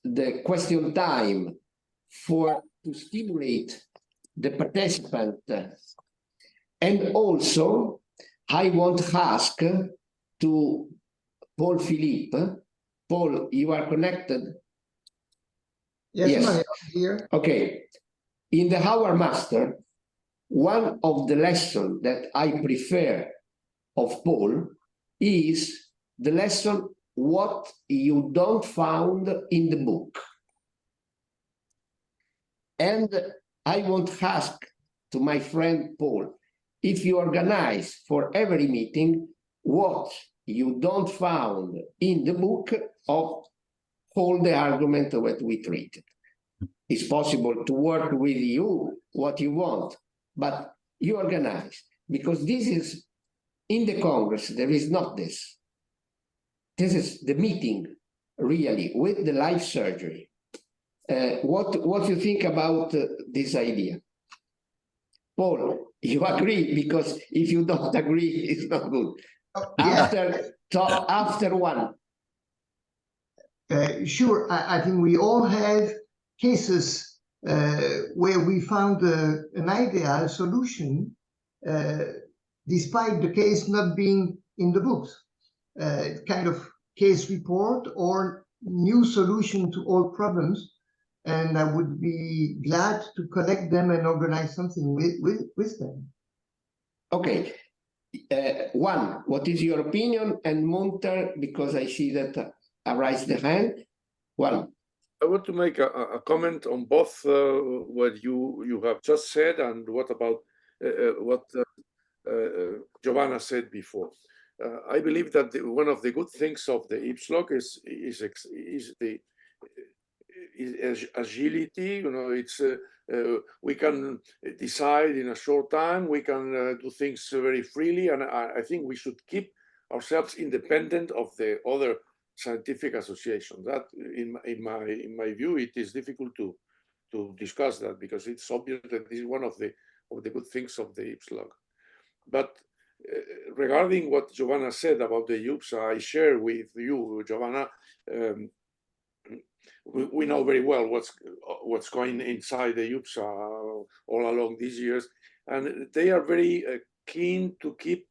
the question time to stimulate the participant. And also, I want to ask to Paul Philippe. Paul, you are connected? Yes, Mario, here. Okay. In the Hour Master, one of the lessons that I prefer of Paul is the lesson what you don't found in the book. And I want to ask to my friend Paul, if you organize for every meeting what you don't found in the book of all the argument that we treated. It's possible to work with you what you want, but you organize, because this is in the Congress, there is not this. This is the meeting really with the life surgery. What do you think about this idea? Paul, you agree? Because if you don't agree, it's not good. After one. Sure, I think we all have cases where we found an ideal solution despite the case not being in the books. Kind of case report or new solution to all problems. And I would be glad to collect them and organize something with them. Okay. One, what is your opinion? And Monter, because I see that I raised the hand. One. I want to make a comment on both what you have just said and what about what Giovanna said before. I believe that one of the good things of the IPLSOG is the agility. You know, it's we can decide in a short time. We can do things very freely, and I think we should keep ourselves independent of the other scientific associations. That, in my view, it is difficult to discuss that, because it's obvious that this is one of the good things of the IPLSOG. But regarding what Giovanna said about the IPLSOG, I share with you, Giovanna. We know very well what's going inside the IPLSOG all along these years, and they are very keen to keep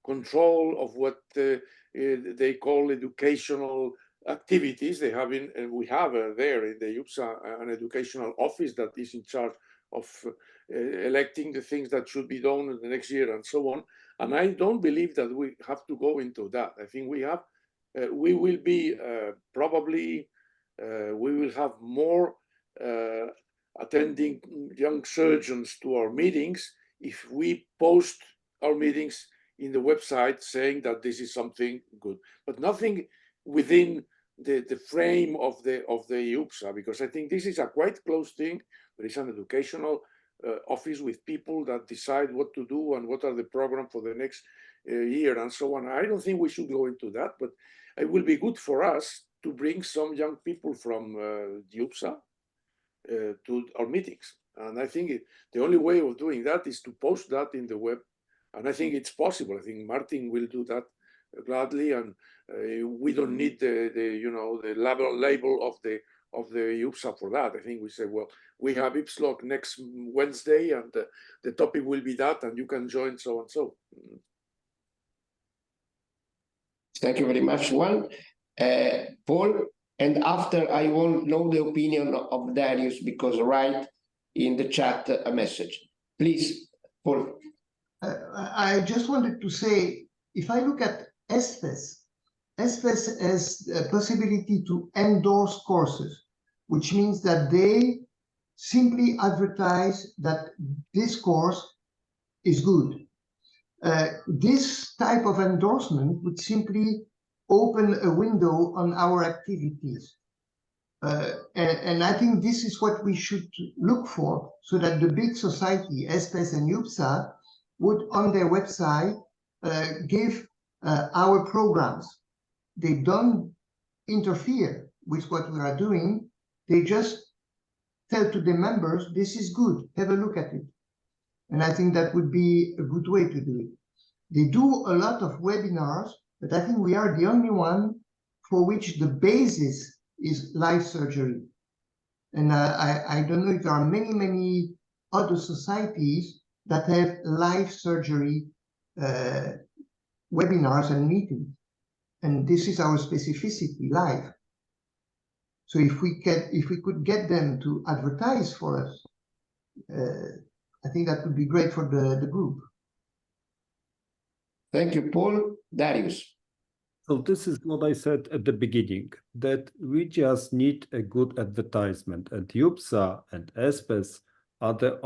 control of what they call educational activities. They have we have there in the IPLSOG an educational office that is in charge of electing the things that should be done in the next year and so on. And I don't believe that we have to go into that. I think we will be probably we will have more attending young surgeons to our meetings if we post our meetings in the website saying that this is something good, but nothing within the frame of the IPLSOG, because I think this is a quite close thing. There is an educational office with people that decide what to do and what are the programs for the next year and so on. I don't think we should go into that, but it will be good for us to bring some young people from the IPLSOG to our meetings. And I think the only way of doing that is to post that in the web. And I think it's possible. I think Martin will do that gladly, and we don't need the label of the IPLSOG for that. I think we say, well, we have IPLSOG next Wednesday, and the topic will be that, and you can join so and so. Thank you very much, Juan. Paul, and after I want to know the opinion of Darius, because write in the chat a message. Please, Paul. I just wanted to say, if I look at ESPES has a possibility to endorse courses, which means that they simply advertise that this course is good. This type of endorsement would simply open a window on our activities. And I think this is what we should look for, so that the big society, ESPES and IPLSOG, would on their website give our programs. They don't interfere with what we are doing. They just tell to the members, this is good, have a look at it. And I think that would be a good way to do it. They do a lot of webinars, but I think we are the only one for which the basis is live surgery. And I don't know if there are many other societies that have live surgery webinars and meetings. And this is our specificity, live. So if we could get them to advertise for us, I think that would be great for the group. Thank you, Paul. Darius. So this is what I said at the beginning, that we just need a good advertisement, and IPLSOG and ESPES are the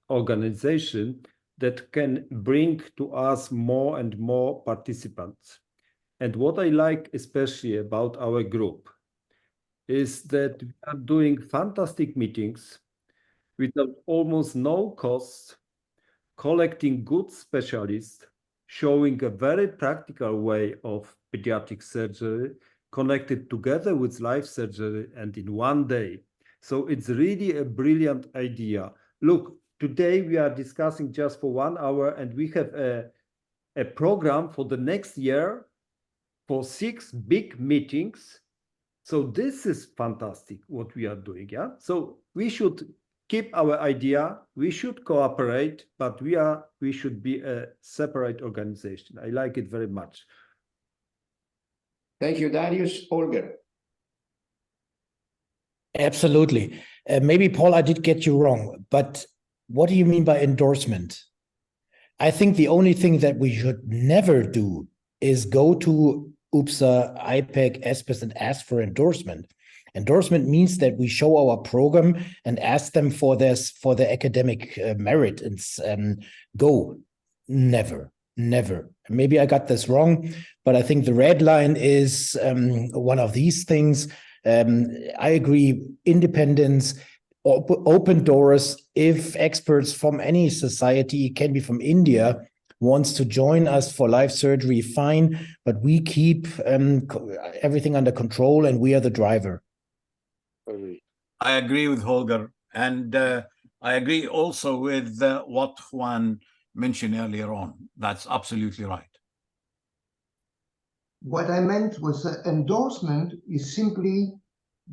organization that can bring to us more and more participants. And what I like especially about our group is that we are doing fantastic meetings without almost no costs, collecting good specialists, showing a very practical way of pediatric surgery connected together with live surgery and in one day. So it's really a brilliant idea. Look, today we are discussing just for 1 hour, and we have a program for the next year for 6 big meetings. So this is fantastic what we are doing, yeah? So we should keep our idea, we should cooperate, but we should be a separate organization. I like it very much. Thank you, Darius. Olga. Absolutely. Maybe, Paul, I did get you wrong, but what do you mean by endorsement? I think the only thing that we should never do is go to IPLSOG, IPEC, ESPES and ask for endorsement. Endorsement means that we show our program and ask them for their academic merit and go. Never. Maybe I got this wrong, but I think the red line is one of these things. I agree, independence, open doors. If experts from any society, can be from India, wants to join us for live surgery, fine, but we keep everything under control and we are the driver. I agree with Holger, and I agree also with what Juan mentioned earlier on. That's absolutely right. What I meant was endorsement is simply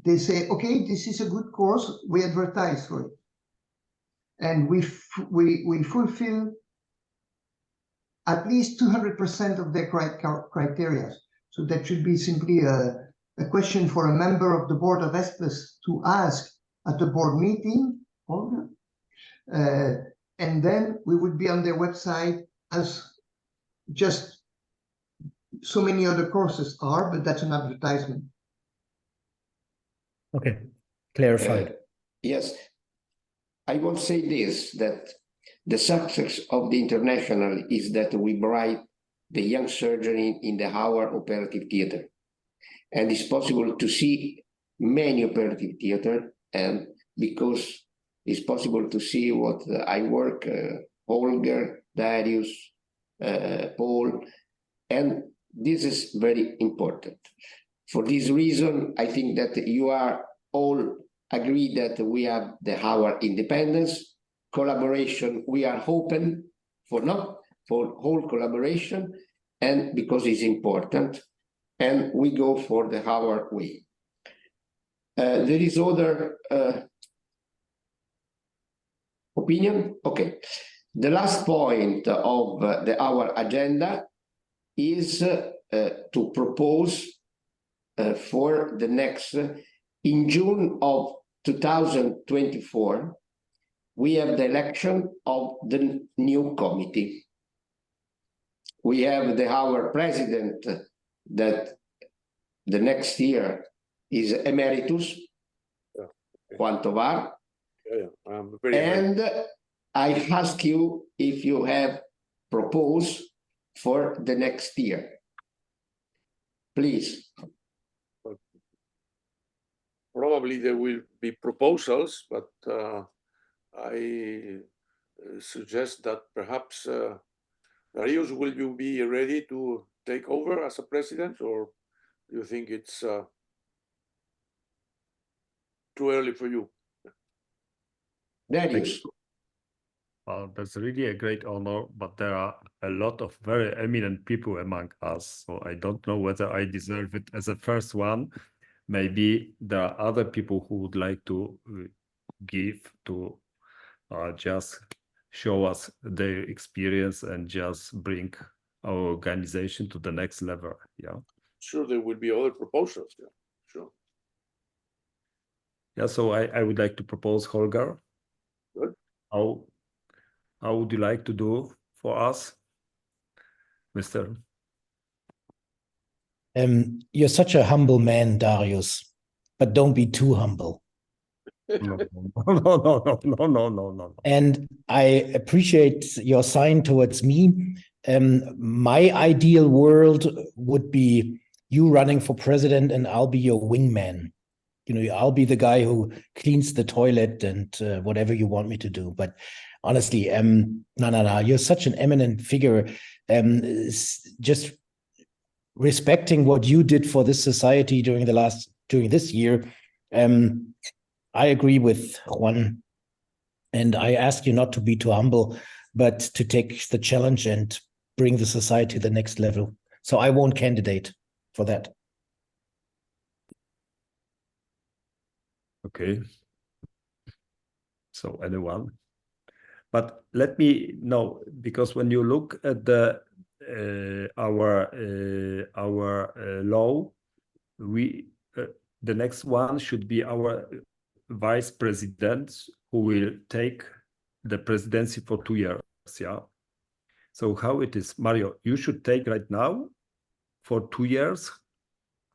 they say, okay, this is a good course, we advertise for it. And we fulfill at least 200% of their criteria. So that should be simply a question for a member of the board of ESPLUS to ask at the board meeting, and then we would be on their website as just so many other courses are, but that's an advertisement. Okay, clarified. Yes, I will say this, that the success of the international is that we bright the young surgeon in the our operative theater. And it's possible to see many operative theater, and because it's possible to see what I work, Holger, Darius, Paul, and this is very important. For this reason, I think that you are all agree that we have our independence, collaboration, we are open for whole collaboration, and because it's important, and we go for our way. There is other opinion? Okay. The last point of our agenda is to propose for the next, in June of 2024, we have the election of the new committee. We have our president that the next year is emeritus, Juan Tovar. I'm very and I ask you if you have proposed for the next year. Please. Probably there will be proposals, but I suggest that perhaps Darius, will you be ready to take over as a president, or do you think it's too early for you? Darius. That's really a great honor, but there are a lot of very eminent people among us, so I don't know whether I deserve it as a first one. Maybe there are other people who would like to give to just show us their experience and just bring our organization to the next level. Yeah. Sure, there will be other proposals. Yeah, sure. Yeah, so I would like to propose Holger. Good. How would you like to do for us, Mr.? You're such a humble man, Darius, but don't be too humble. No. And I appreciate your sign towards me. My ideal world would be you running for president and I'll be your wingman. You know, I'll be the guy who cleans the toilet and whatever you want me to do. But honestly, no. You're such an eminent figure. Just respecting what you did for this society during this year. I agree with Juan, and I ask you not to be too humble, but to take the challenge and bring the society to the next level. So I won't candidate for that. Okay. So anyone, but let me know, because when you look at the our law, we the next one should be our vice president, who will take the presidency for 2 years. Yeah. So how it is, Mario? You should take right now for 2 years.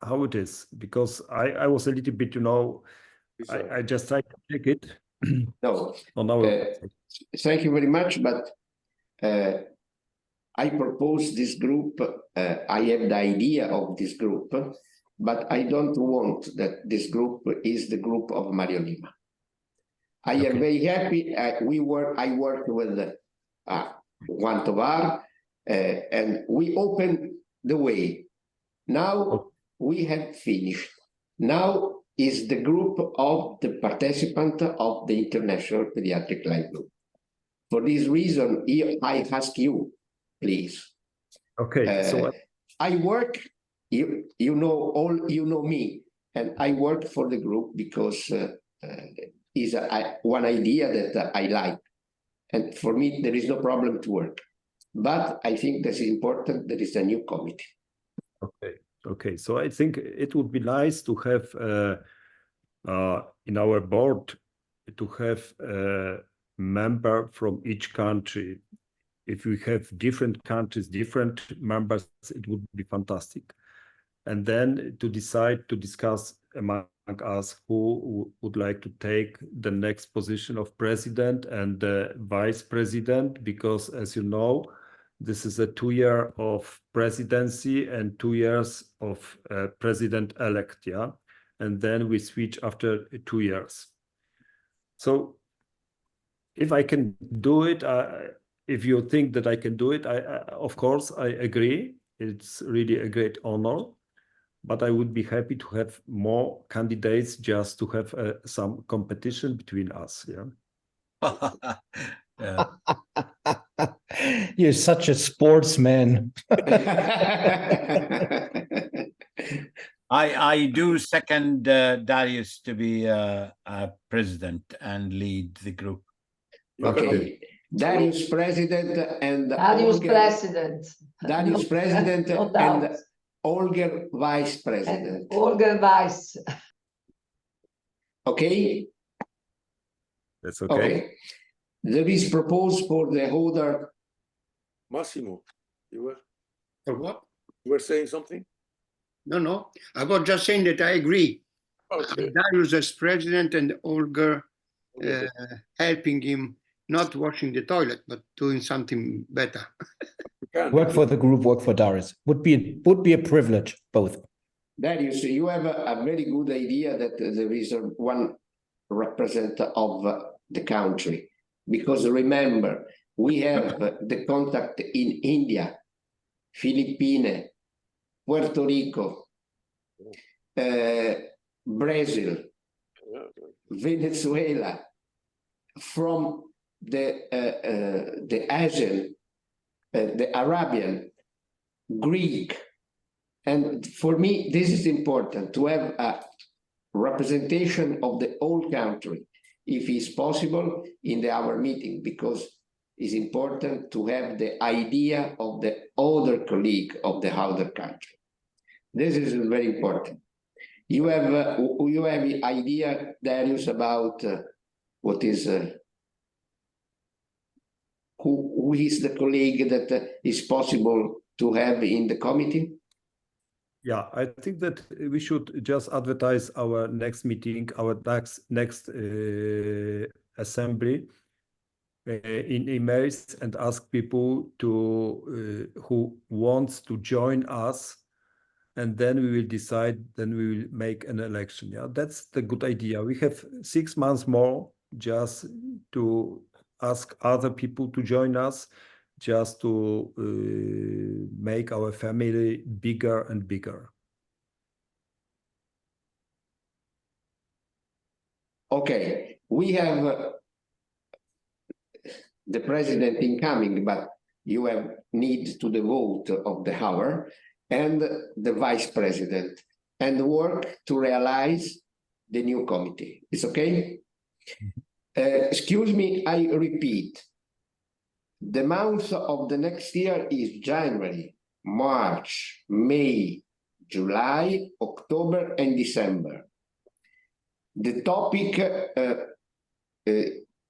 How it is? Because I was a little bit, I just tried to take it. No. On our Thank you very much, but I propose this group. I have the idea of this group, but I don't want that this group is the group of Mario Lima. I am very happy. I worked with Juan Tovar, and we opened the way. Now we have finished. Now is the group of the participant of the International Pediatric Line Group. For this reason, I ask you, please. Okay, so I work, you know me, and I work for the group because is one idea that I like. And for me, there is no problem to work. But I think that's important, there is a new committee. okay. So I think it would be nice to have in our board to have a member from each country. If we have different countries, different members, it would be fantastic. And then to decide to discuss among us who would like to take the next position of president and vice president, because as you know, this is a 2 year of presidency and 2 years of president-elect, yeah? And then we switch after 2 years. So if I can do it, if you think that I can do it, of course, I agree. It's really a great honor. But I would be happy to have more candidates just to have some competition between us. Yeah. Yeah. You're such a sportsman. I do second Darius to be president and lead the group. Okay, Darius president and Darius Olga, president. Darius president No and doubt. Olga vice And president. Olga vice. Okay. That's okay. Okay. There is proposed for the other. Massimo, For what? you were saying something? No. I was just saying that I agree. Okay. Darius as president and Olga helping him, not washing the toilet, but doing something better. Work for the group, work for Darius. Would be a privilege, both. Darius, you have a very good idea that there is one representative of the country. Because remember, we have the contact in India, Philippines, Puerto Rico, Brazil, Venezuela, from the Asian, the Arabian, Greek. And for me, this is important to have a representation of the whole country, if it's possible, in our meeting, because it's important to have the idea of the other colleague of the other country. This is very important. You have an idea, Darius, about what is who is the colleague that is possible to have in the committee? Yeah, I think that we should just advertise our next meeting, our next assembly in emails and ask people to who wants to join us, and then we will decide. Then we will make an election. Yeah, that's the good idea. We have 6 months more just to ask other people to join us, just to make our family bigger and bigger. Okay, we have the president incoming, but you have need to the vote of the hour, and the vice president, and work to realize the new committee. It's okay? Excuse me, I repeat. The month of the next year is January, March, May, July, October, and December. The topic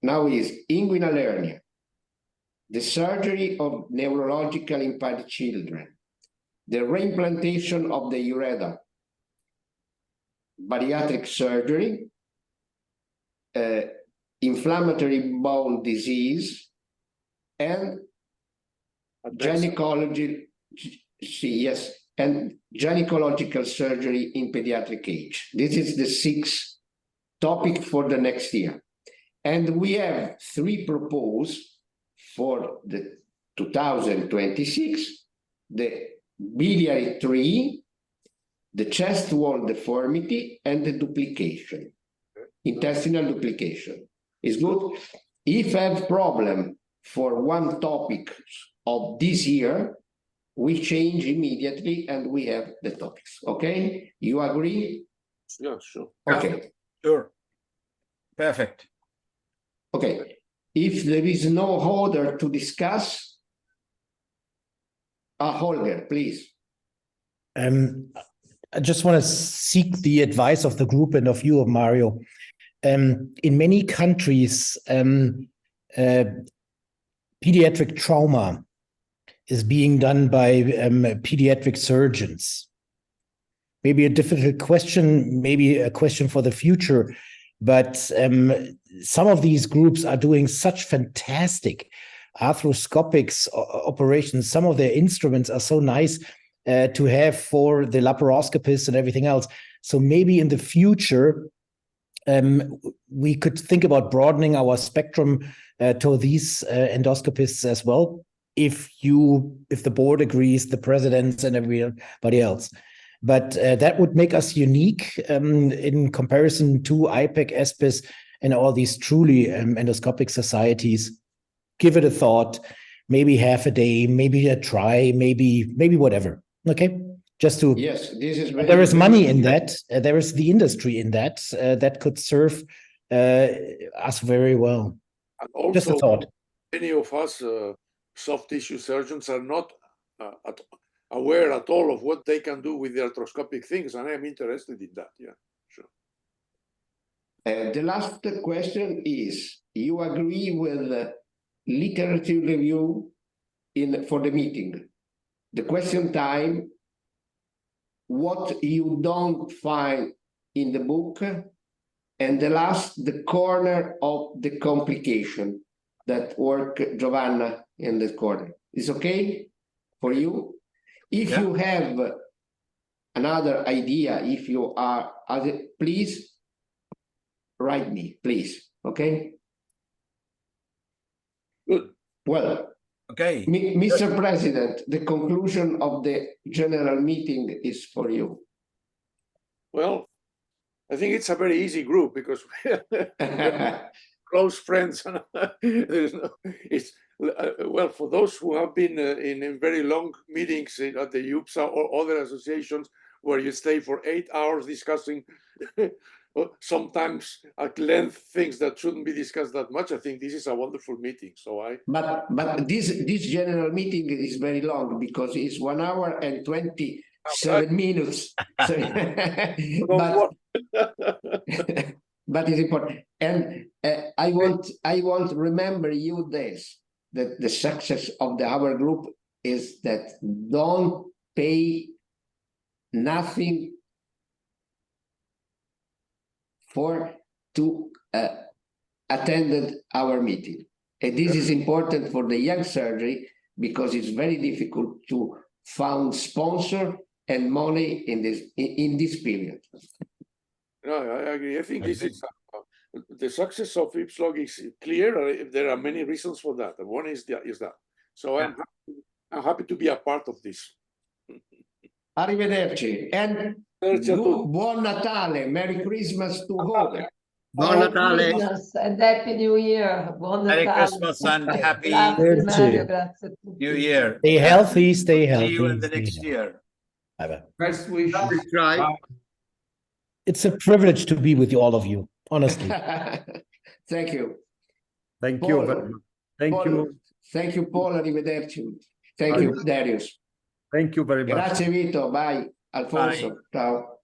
now is inguinal hernia, the surgery of neurological impaired children, the reimplantation of the urethra, bariatric surgery, inflammatory bowel disease, and gynecology, yes, and gynecological surgery in pediatric age. This is the 6th topic for the next year. And we have 3 proposed for the 2026, the biliary tree, the chest wall deformity, and the duplication, intestinal duplication. Is good. If I have problem for one topic of this year, we change immediately and we have the topics. Okay, you agree? Yeah, sure. Okay. Sure. Perfect. Okay. If there is no order to discuss, Holger, please. I just want to seek the advice of the group and of you, Mario. In many countries, pediatric trauma is being done by pediatric surgeons. Maybe a difficult question, maybe a question for the future, but some of these groups are doing such fantastic arthroscopic operations. Some of their instruments are so nice to have for the laparoscopists and everything else. So maybe in the future, we could think about broadening our spectrum to these endoscopists as well, if the board agrees, the presidents and everybody else. But that would make us unique in comparison to IPEC, ESPIS, and all these truly endoscopic societies. Give it a thought, maybe half a day, maybe a try, maybe whatever. Okay, just to yes, this is very, there is money in that. There is the industry in that that could serve us very well. And also, just a thought. Many of us soft tissue surgeons are not aware at all of what they can do with the arthroscopic things, and I am interested in that. Yeah, sure. The last question is: you agree with the literature review for the meeting? The question time, what you don't find in the book, and the last, the corner of the complication that work Giovanna in the corner. Is okay for you? If you have another idea, if you are, please write me, please. Okay? Good. Well, okay. Mr. President, the conclusion of the general meeting is for you. Well, I think it's a very easy group because we're close friends. And it's well, for those who have been in very long meetings at the IPLSOG or other associations where you stay for 8 hours discussing sometimes at length things that shouldn't be discussed that much. I think this is a wonderful meeting. So But this general meeting is very long because it's 1 hour and 27 minutes. So, but it's important. And I want to remember you this, that the success of our group is that don't pay nothing to attend our meeting. And this is important for the young surgery because it's very difficult to find sponsor and money in this period. No, I agree. I think this is the success of IPLSOG is clear. There are many reasons for that. One is that. So I'm happy to be a part of this. Arrivederci. And buon Natale. Merry Christmas to all. Buon Natale. And Happy New Year. Buon Merry Natale. Christmas and Happy Grazie, Mario. Grazie a tutti. New Year. Stay healthy, stay healthy. See you in the next year. Bye-bye. Best wishes. Try. It's a privilege to be with all of you, honestly. Thank you. Thank Paul, you very much. Thank Paul, you. Thank you, Paul. Arrivederci. Thank you, Darius. Thank you very much. Grazie, Vito. Bye. Alfonso. Bye. Ciao.